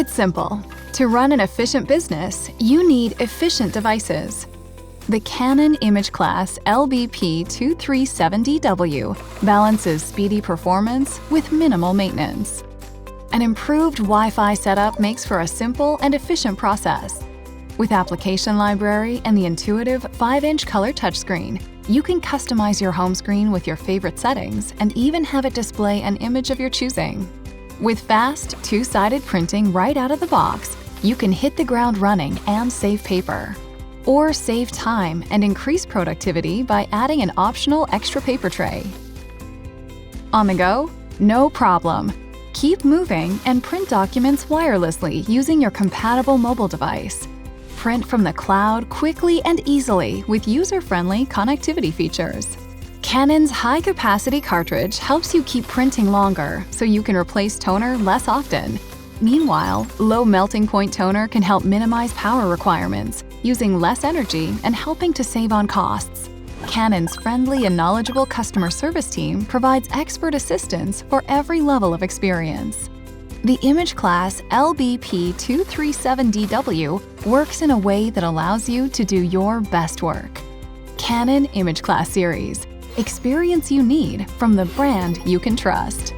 It's simple. To run an efficient business, you need efficient devices. The Canon imageCLASS LBP237dw balances speedy performance with minimal maintenance. An improved Wi-Fi setup makes for a simple and efficient process. With application library and the intuitive 5-inch color touchscreen, you can customize your home screen with your favorite settings and even have it display an image of your choosing. With fast, two-sided printing right out of the box, you can hit the ground running and save paper. Or save time and increase productivity by adding an optional extra paper tray. On the go? No problem. Keep moving and print documents wirelessly using your compatible mobile device. Print from the cloud quickly and easily with user-friendly connectivity features. Canon's high-capacity cartridge helps you keep printing longer so you can replace toner less often. Meanwhile, low melting point toner can help minimize power requirements, using less energy and helping to save on costs. Canon's friendly and knowledgeable customer service team provides expert assistance for every level of experience. The imageCLASS LBP237dw works in a way that allows you to do your best work. Canon imageCLASS series. Experience you need from the brand you can trust.